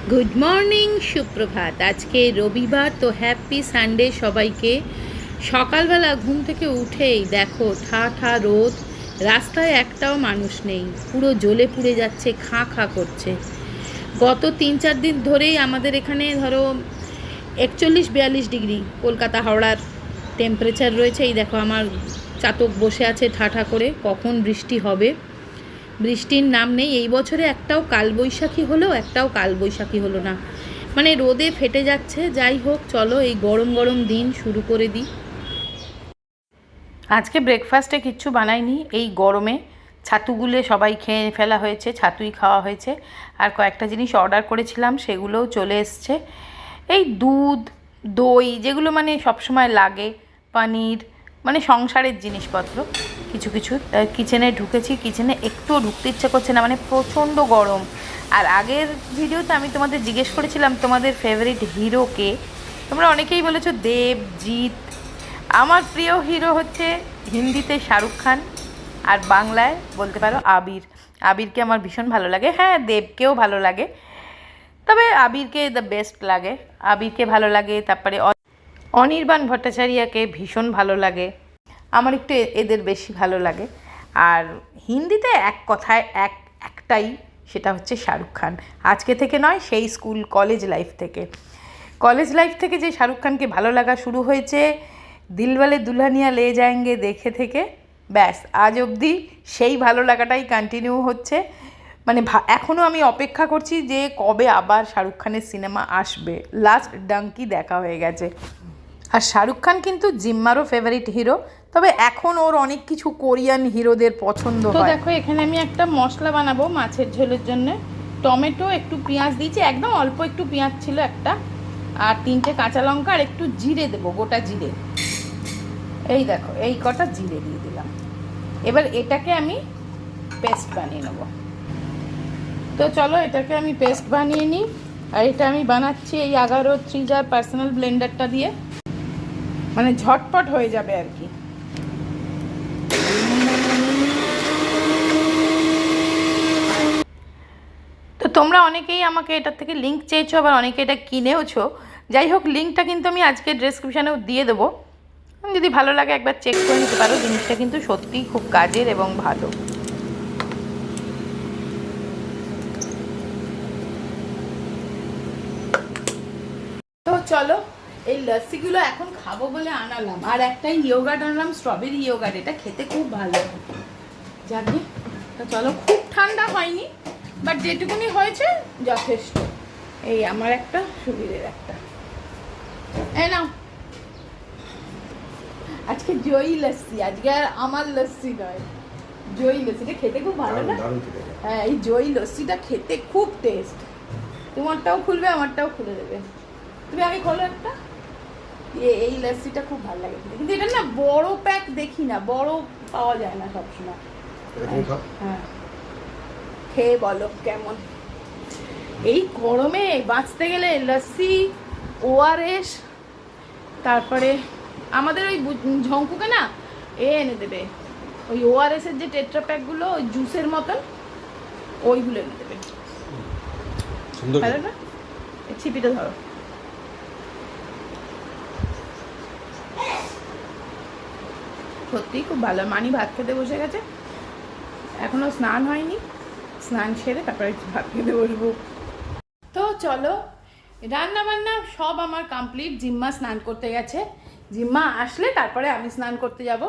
Good morning, সুপ্রভাত। আজকে রবিবার, তো হ্যাপি সানডে সবাইকে। সকালবেলা ঘুম থেকে উঠেই দেখো ঠা ঠা রোদ, রাস্তায় একটাও মানুষ নেই, পুরো জ্বলে পুড়ে যাচ্ছে, খাঁ খাঁ করছে। গত 3-4 দিন ধরেই আমাদের এখানে ধরো 41-42 ডিগ্রি কলকাতা হাওড়ার টেম্পারেচার রয়েছে। এই দেখো আমার চাতক বসে আছে ঠা ঠা করে, কখন বৃষ্টি হবে। বৃষ্টির নাম নেই এই বছরে, একটাও কালবৈশাখী হলো না, মানে রোদে ফেটে যাচ্ছে। যাই হোক, চলো এই গরম গরম দিন শুরু করে দিই। আজকে ব্রেকফাস্টে কিচ্ছু বানাইনি, এই গরমে ছাতুগুলো সবাই খেয়ে ফেলা হয়েছে, ছাতুই খাওয়া হয়েছে। আর কয়েকটা জিনিস অর্ডার করেছিলাম, সেগুলোও চলে এসছে। এই দুধ, দই, যেগুলো মানে সবসময় লাগে, পনির, মানে সংসারের জিনিসপত্র কিছু কিছু। কিচেনে ঢুকেছি, কিচেনে একটুও ঢুকতে ইচ্ছা করছে না, মানে প্রচণ্ড গরম। আর আগের ভিডিওতে আমি তোমাদের জিজ্ঞেস করেছিলাম তোমাদের ফেভারিট হিরোকে। তোমরা অনেকেই বলেছো দেবজিৎ। আমার প্রিয় হিরো হচ্ছে হিন্দিতে শাহরুখ খান, আর বাংলায় বলতে পারো আবির। আবিরকে আমার ভীষণ ভালো লাগে, হ্যাঁ দেবকেও ভালো লাগে, তবে আবিরকে দ্য বেস্ট লাগে। আবিরকে ভালো লাগে, তারপরে অনির্বাণ ভট্টাচার্যকে ভীষণ ভালো লাগে, আমার একটু এদের বেশি ভালো লাগে। আর হিন্দিতে এক কথায় একটাই, সেটা হচ্ছে শাহরুখ খান। আজকে থেকে নয়, সেই স্কুল কলেজ লাইফ থেকে যে শাহরুখ খানকে ভালো লাগা শুরু হয়েছে দিলওয়ালে দুলহানিয়া লে যায়েঙ্গে দেখে থেকে, ব্যাস আজ অবধি সেই ভালো লাগাটাই কন্টিনিউ হচ্ছে। মানে এখনও আমি অপেক্ষা করছি যে কবে আবার শাহরুখ খানের সিনেমা আসবে। লাস্ট ডাঙ্কি দেখা হয়ে গেছে। আর শাহরুখ খান কিন্তু জিম্মারও ফেভারিট হিরো, তবে এখন ওর অনেক কিছু কোরিয়ান হিরোদের পছন্দ হয়। তো দেখো এখানে আমি একটা মশলা বানাবো মাছের ঝোলের জন্য। টমেটো, একটু পেঁয়াজ দিয়েছি, একদম অল্প একটু পেঁয়াজ ছিল একটা, আর 3টে কাঁচা লঙ্কা, আর একটু জিরে দেবো, গোটা জিরে। এই দেখো এই কটা জিরে দিয়ে দিলাম। এবার এটাকে আমি পেস্ট বানিয়ে নেবো। তো চলো এটাকে আমি পেস্ট বানিয়ে নিই। আর এটা আমি বানাচ্ছি এই 11 জার পার্সোনাল ব্লেন্ডারটা দিয়ে, মানে ঝটপট হয়ে যাবে আর কি। তো তোমরা অনেকেই আমাকে এটার থেকে লিঙ্ক চেয়েছো, আবার অনেকে এটা কিনেওছো। যাই হোক, লিঙ্কটা কিন্তু আমি আজকে ডেসক্রিপশানেও দিয়ে দেবো, যদি ভালো লাগে একবার চেক করে নিতে পারো। জিনিসটা কিন্তু সত্যিই খুব কাজের এবং ভালো। তো চলো এই লস্যিগুলো এখন খাবো বলে আনালাম, আর একটাই ইয়োগার্ট আনলাম, স্ট্রবেরি ইয়োগার্ট। এটা খেতে খুব ভালো যাবে। তো চলো, খুব ঠান্ডা হয়নি, বাট যেটুকুনি হয়েছে যথেষ্ট। এই আমার একটা সুবিধের একটা, নাও আজকে জয়ী লস্যি, আজকে আর আমার লস্যি নয়, জয়ী লস্যিটা খেতে খুব ভালো না? হ্যাঁ, এই জয়ী লস্যিটা খেতে খুব টেস্ট। তোমারটাও খুলবে, আমারটাও খুলে দেবে। তুমি আগে খোলো একটা। এই লস্যিটা খুব ভালো লাগে, কিন্তু এটা না বড় প্যাক দেখি না, বড় পাওয়া যায় না সবসময়। হ্যাঁ, খেয়ে বলো কেমন। এই গরমে বাঁচতে গেলে লস্যি, ওআরএস, তারপরে আমাদের ওই ঝঙ্কুকে না এনে দেবে, ওই ওআরএস এর যে টেট্রা প্যাকগুলো, ওই জুসের মতন, ওইগুলো এনে দেবে। ভালো না? ছিপিটা ধরো। সত্যিই খুব ভালো। মানি ভাত খেতে বসে গেছে, এখনো স্নান হয়নি, স্নান সেরে তারপরে ভাত খেতে বসবো। তো চলো, রান্না বান্না সব আমার কমপ্লিট। জিম্মা স্নান করতে গেছে, জিম্মা আসলে তারপরে আমি স্নান করতে যাব।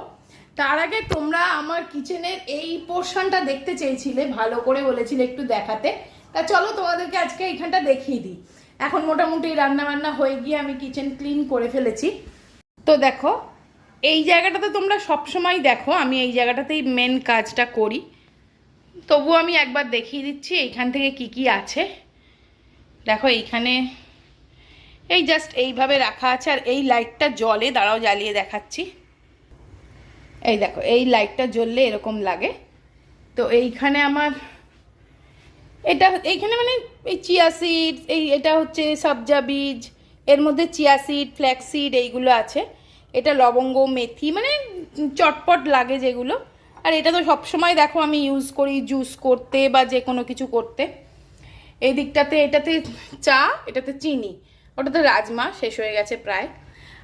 তার আগে তোমরা আমার কিচেনের এই পোর্শনটা দেখতে চেয়েছিলে, ভালো করে বলেছিলে একটু দেখাতে। তা চলো তোমাদেরকে আজকে এইখানটা দেখিয়ে দিই। এখন মোটামুটি রান্না বান্না হয়ে গিয়ে আমি কিচেন ক্লিন করে ফেলেছি। তো দেখো এই জায়গাটাতে তোমরা সবসময় দেখো, আমি এই জায়গাটাতেই মেন কাজটা করি, তবুও আমি একবার দেখিয়ে দিচ্ছি এইখান থেকে কি কি আছে। দেখো এইখানে এই জাস্ট এইভাবে রাখা আছে, আর এই লাইটটা জ্বলে, দাঁড়াও জ্বালিয়ে দেখাচ্ছি। এই দেখো এই লাইটটা জ্বললে এরকম লাগে। তো এইখানে আমার এটা, এইখানে মানে এই চিয়া সিড, এটা হচ্ছে সবজা বীজ, এর মধ্যে চিয়া সিড, ফ্ল্যাক্স সিড এইগুলো আছে। এটা লবঙ্গ, মেথি, মানে চটপট লাগে যেগুলো। আর এটা তো সবসময় দেখো আমি ইউজ করি জুস করতে বা যে কোনো কিছু করতে। এই দিকটাতে এটাতে চা, এটাতে চিনি, ওটাতে রাজমা শেষ হয়ে গেছে প্রায়।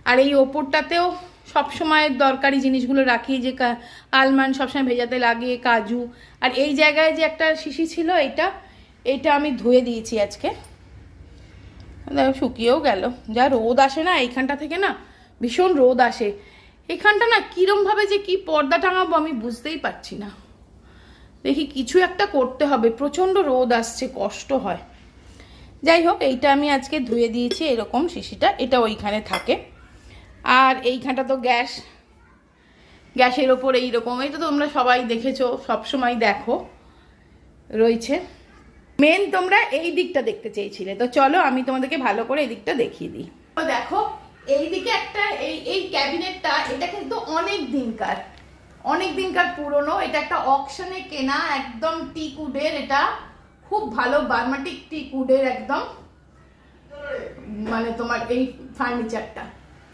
আর এই ওপরটাতেও সবসময় দরকারি জিনিসগুলো রাখি, যে আলমন্ড সবসময় ভেজাতে লাগে, কাজু। আর এই জায়গায় যে একটা শিশি ছিল, এইটা আমি ধুয়ে দিয়েছি আজকে, শুকিয়েও গেল। যা রোদ আসে না এইখানটা থেকে, না ভীষণ রোদ আসে এখানটা, না কিরমভাবে যে কি পর্দা টাঙাবো আমি বুঝতেই পারছি না। দেখি কিছু একটা করতে হবে, প্রচণ্ড রোদ আসছে, কষ্ট হয়। যাই হোক, এইটা আমি আজকে ধুয়ে দিয়েছি, এরকম শিশিটা, এটা ওইখানে থাকে। আর এইখানটা তো গ্যাসের ওপর এইরকম, এটা তোমরা সবাই দেখেছো, সবসময় দেখো রয়েছে। মেন তোমরা এই দিকটা দেখতে চেয়েছিলে, তো চলো আমি তোমাদেরকে ভালো করে এই দিকটা দেখিয়ে দিই। তো দেখো এইদিকে একটা এই ক্যাবিনেটটা, এটা কিন্তু অনেক দিনকার পুরনো। এটা একটা অকশনে কেনা, একদম টিক উডের, এটা খুব ভালো বার্মাটিক টিক উডের একদম, মানে তোমার এই ফার্নিচারটা।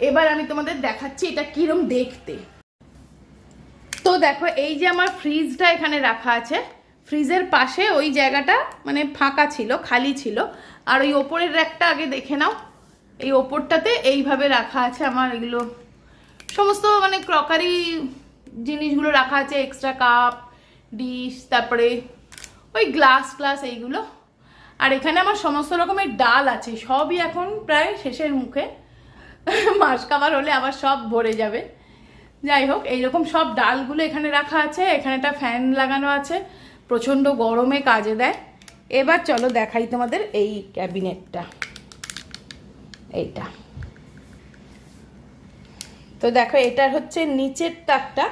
এবার আমি তোমাদের দেখাচ্ছি এটা কিরম দেখতে। তো দেখো এই যে আমার ফ্রিজটা এখানে রাখা আছে, ফ্রিজের পাশে ওই জায়গাটা মানে ফাঁকা ছিল, খালি ছিল। আর ওই ওপরের র্যাকটা আগে দেখে নাও, এই ওপরটাতে এইভাবে রাখা আছে আমার এগুলো সমস্ত, মানে ক্রকারি জিনিসগুলো রাখা আছে, এক্সট্রা কাপ, ডিশ, তারপরে ওই গ্লাস এইগুলো। আর এখানে আমার সমস্ত রকমের ডাল আছে, সবই এখন প্রায় শেষের মুখে, মাস কাবার হলে আবার সব ভরে যাবে। যাই হোক, এইরকম সব ডালগুলো এখানে রাখা আছে। এখানে একটা ফ্যান লাগানো আছে, প্রচণ্ড গরমে কাজে দেয়। এবার চলো দেখাই তোমাদের এই ক্যাবিনেটটা, এইটা। তো দেখো এটার হচ্ছে নিচের তাকটা,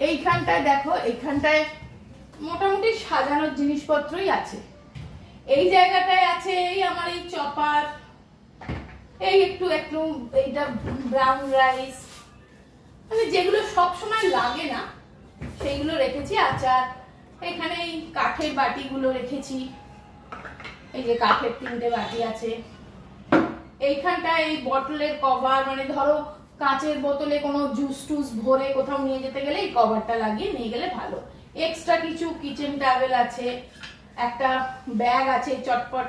এইখানটায় দেখো, এইখানটায় মোটামুটি সাজানোর জিনিসপত্রই আছে। এই জায়গাটায় আছে এই আমার এই চপার, এই একটু এইটা ব্রাউন রাইস, মানে যেগুলো সব সময় লাগে না সেইগুলো রেখেছি। আচার, এখানে এই কাঠের বাটিগুলো রেখেছি, এই যে কাঠের 3টে বাটি আছে। এইখানটা এই বটলের কভার, মানে ধরো কাঁচের বোতলে কোনো জুস টুস ভরে কোথাও নিয়ে যেতে গেলে এই কভারটা লাগিয়ে নিয়ে গেলে ভালো। এক্সট্রা কিছু কিচেন টাওয়েল আছে, একটা ব্যাগ আছে চটপট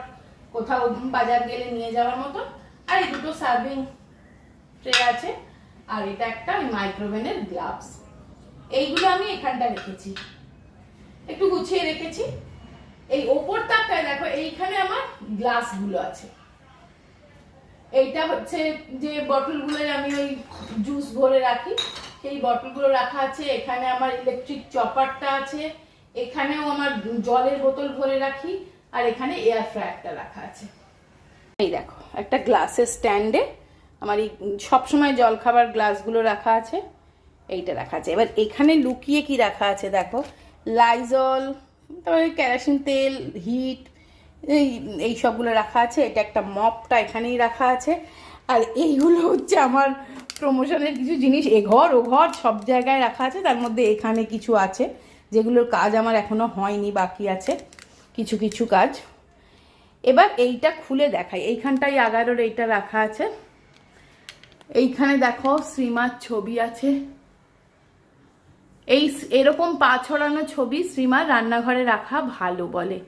কোথাও বাজার গেলে নিয়ে যাওয়ার মতো। আর এই দুটো সার্ভিং ট্রে আছে, আর এটা একটা মাইক্রোওভেনের গ্লাভস। এইগুলো আমি এখানটা রেখেছি, একটু গুছিয়ে রেখেছি। এই ওপর তাকটায় দেখো এইখানে আমার গ্লাসগুলো আছে। এইটা হচ্ছে যে বটলগুলো আমি ওই জুস ভরে রাখি, সেই বটলগুলো রাখা আছে। এখানে আমার ইলেকট্রিক চপারটা আছে, এখানেও আমার জলের বোতল ভরে রাখি, আর এখানে এয়ার ফ্রায়ারটা রাখা আছে। এই দেখো একটা গ্লাসের স্ট্যান্ডে আমার এই সবসময় জল খাবার গ্লাসগুলো রাখা আছে, এইটা রাখা আছে। এবার এখানে লুকিয়ে কি রাখা আছে দেখো, লাইজল, তারপরে কেরোসিন তেল, হিট, এই সবগুলো রাখা আছে। এটা একটা মপটা এখানেই রাখা আছে। আর এইগুলো হচ্ছে আমার প্রমোশনের কিছু জিনিস, এঘর ওঘর সব জায়গায় রাখা আছে। তার মধ্যে এখানে কিছু আছে যেগুলোর কাজ আমার এখনো হয়নি, বাকি আছে কিছু কিছু কাজ। এবার এইটা খুলে দেখাই, এইখানটাই 11-র এইটা রাখা আছে। এইখানে দেখো শ্রীমার ছবি আছে, এরকম পা ছড়ানো ছবি শ্রীমার রান্নাঘরে রাখা ভালো বলে।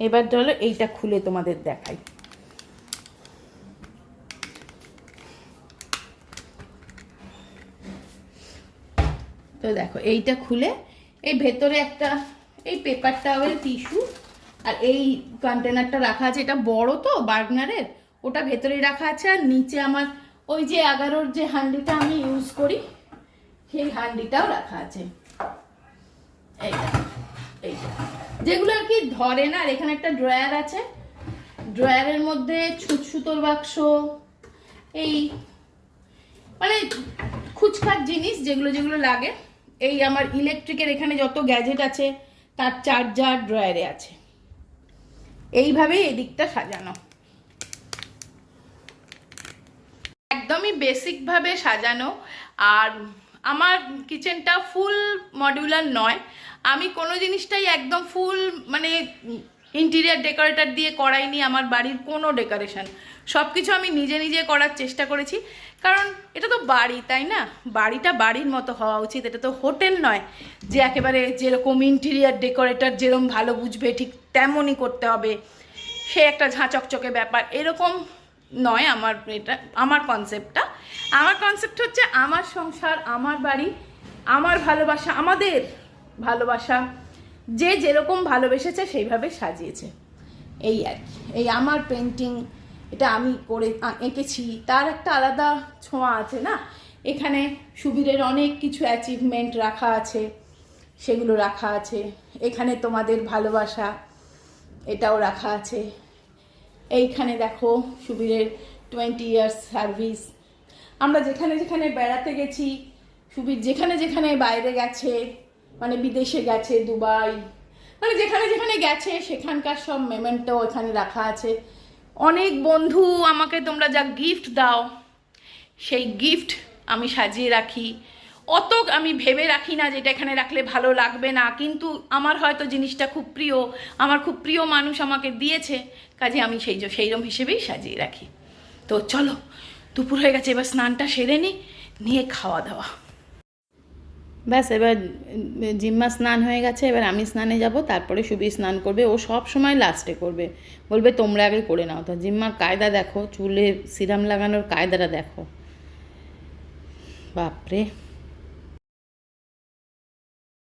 এবার চলো এইটা খুলে তোমাদের দেখাই। তো দেখো এইটা খুলে, এই ভেতরে একটা এই পেপার টাওয়েল, টিস্যু, আর এই কন্টেনারটা রাখা আছে। এটা বড় তো বার্গনারের, ওটা ভেতরেই রাখা আছে। আর নিচে আমার ওই যে 11-র যে হান্ডিটা আমি ইউজ করি, সেই হান্ডিটাও রাখা আছে। এইটা যেগুলো আর কি ধরে না। আর এখানে একটা ড্রয়ার আছে, ড্রয়ারের মধ্যে সুতোর বাক্স, এই মানে খুচখাচ জিনিস যেগুলো যেগুলো লাগে। এই আমার ইলেকট্রিকের এখানে যত গ্যাজেট আছে তার চার্জার ড্রয়ারে আছে। এইভাবেই এদিকটা সাজানো, একদমই বেসিকভাবে সাজানো। আর আমার কিচেনটা ফুল মডিউলার নয়, আমি কোনো জিনিসটাই একদম ফুল মানে ইন্টেরিয়ার ডেকোরেটর দিয়ে করাইনি আমার বাড়ির কোনো ডেকোরেশন। সব কিছু আমি নিজে নিজে করার চেষ্টা করেছি, কারণ এটা তো বাড়ি, তাই না? বাড়িটা বাড়ির মতো হওয়া উচিত, এটা তো হোটেল নয় যে একেবারে যেরকম ইন্টেরিয়ার ডেকোরেটর যেরকম ভালো বুঝবে ঠিক তেমনই করতে হবে, সে একটা ঝাঁচকচকে ব্যাপার, এরকম নয় আমার এটা। আমার কনসেপ্ট হচ্ছে আমার সংসার, আমার বাড়ি, আমার ভালোবাসা, আমাদের ভালোবাসা, যে যেরকম ভালোবেসেছে সেইভাবে সাজিয়েছে, এই আর কি। এই আমার পেন্টিং, এটা আমি করে এঁকেছি, তার একটা আলাদা ছোঁয়া আছে না? এখানে সুবীরের অনেক কিছু অ্যাচিভমেন্ট রাখা আছে, সেগুলো রাখা আছে। এখানে তোমাদের ভালোবাসা, এটাও রাখা আছে। এইখানে দেখো সুবীরের 20 ইয়ার্স সার্ভিস। আমরা যেখানে যেখানে বেড়াতে গেছি, সুবীর যেখানে যেখানে বাইরে গেছে, মানে বিদেশে গেছে, দুবাই, মানে যেখানে যেখানে গেছে সেখানকার সব মেমেন্টো এখানে রাখা আছে। অনেক বন্ধু আমাকে তোমরা যা গিফট দাও, সেই গিফট আমি সাজিয়ে রাখি। অত আমি ভেবে রাখি না যেটা এখানে রাখলে ভালো লাগবে না, কিন্তু আমার হয়তো জিনিসটা খুব প্রিয়, আমার খুব প্রিয় মানুষ আমাকে দিয়েছে, কাজে আমি সেইরকম হিসেবেই সাজিয়ে রাখি। তো চলো, দুপুর হয়ে গেছে, এবার স্নানটা সেরে নিয়ে খাওয়া দাওয়া। ব্যাস, এবার জিম্মা স্নান হয়ে গেছে, এবার আমি স্নানে যাব, তারপরে সুবীর স্নান করবে। ও সব সময় লাস্টে করবে, বলবে তোমরা আগে করে নাও। তো জিম্মার কায়দা দেখো, চুলে সিরাম লাগানোর কায়দাটা দেখো, বাপরে।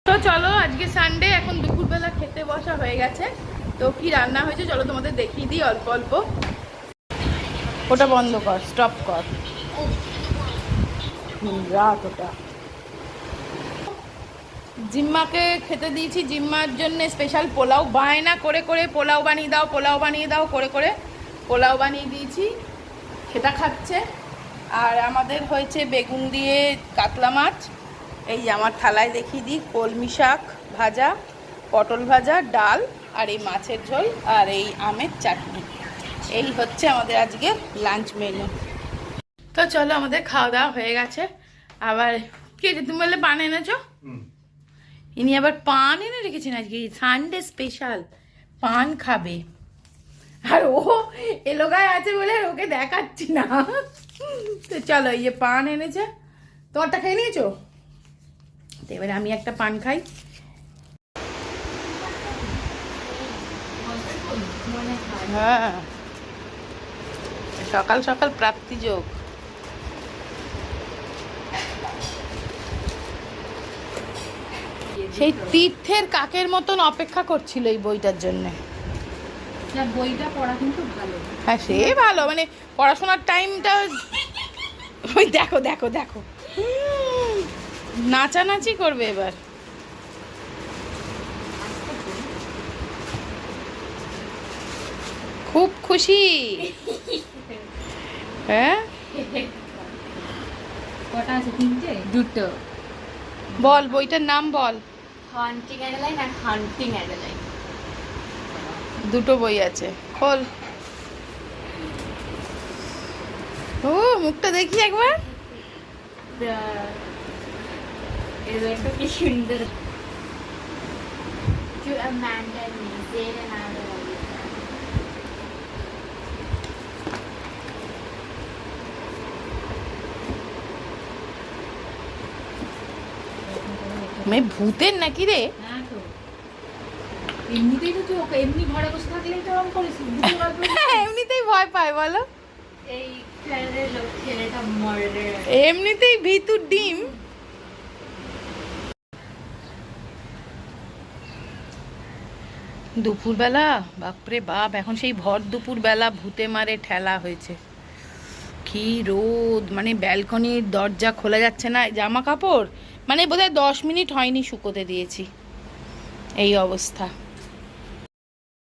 তো চলো, আজকে সানডে, এখন দুপুরবেলা খেতে বসা হয়ে গেছে। তো কি রান্না হয়েছে চলো তোমাদের দেখিয়ে দিই অল্প অল্প। ওটা বন্ধ কর, স্টপ কর, রাত ওটা। জিম্মাকে খেতে দিয়েছি, জিম্মার জন্য স্পেশাল পোলাও, বায়না করে করে পোলাও বানিয়ে দাও, পোলাও বানিয়ে দাও করে করে পোলাও বানিয়ে দিয়েছি, সেটা খাচ্ছে। আর আমাদের হয়েছে বেগুন দিয়ে কাতলা মাছ, এই যে আমার থালায় দেখিয়ে দিই, কলমি শাক ভাজা, পটল ভাজা, ডাল, আর এই মাছের ঝোল, আর এই আমের চাটনি। এই হচ্ছে আমাদের আজকে লাঞ্চ মেনু। তো চলো, আমাদের খাওয়া দাওয়া হয়ে গেছে। আবার কি তুমি বললে পান এনেছো? ইনি আবার পান এনে রেখেছেন, আজকে সানডে স্পেশাল পান খাবে। আর ও এলোগায় আছে বলে ওকে দেখাচ্ছি না। তো চলো, এই যে পান এনেছে, তোমারটা খেয়ে নিয়েছো? তো এবারে আমি একটা পান খাই। হ্যাঁ, সকাল সকাল প্রাপ্তি যোগ। সেই তীর্থের কাকের মতন অপেক্ষা করছিল এই বইটার জন্য। বইটা পড়া কিন্তু ভালো। হ্যাঁ, সে ভালো, মানে পড়াশোনার টাইমটা ওই দেখো দেখো দেখো, নাচানাচি করবে এবার। খুব খুশি। হ্যাঁ, কটা আছে? তিনটে, দুটো। বল, বইটার নাম বল। হান্টিং অ্যাডেলাইন আর হান্টিং অ্যাডেলাইন, দুটো বই আছে, খোল। ও, মুখটা দেখি একবার। এরকম কি সুন্দর। To Amanda and me, Zane and Amanda. মেয়ে ভূতের নাকি রে? না তো, এমনিতেই তো তুই ওকে এমনি ঘরে বসে থাকলেই তো রকম করিস। এমনিতেই ভয় পায় বলো, এই ফ্ল্যাটের লোক ছেলেটা মরে, এমনিতেই ভিতুর ডিম। দুপুরবেলা, বাপরে বাপ, এখন সেই ভর দুপুরবেলা ভূতে মারে ঠেলা হয়েছে। কি রোদ, মানে ব্যালকনির দরজা খোলা যাচ্ছে না, জামা কাপড় মানে বোধহয় 10 মিনিট হয়নি শুকোতে দিয়েছি, এই অবস্থা।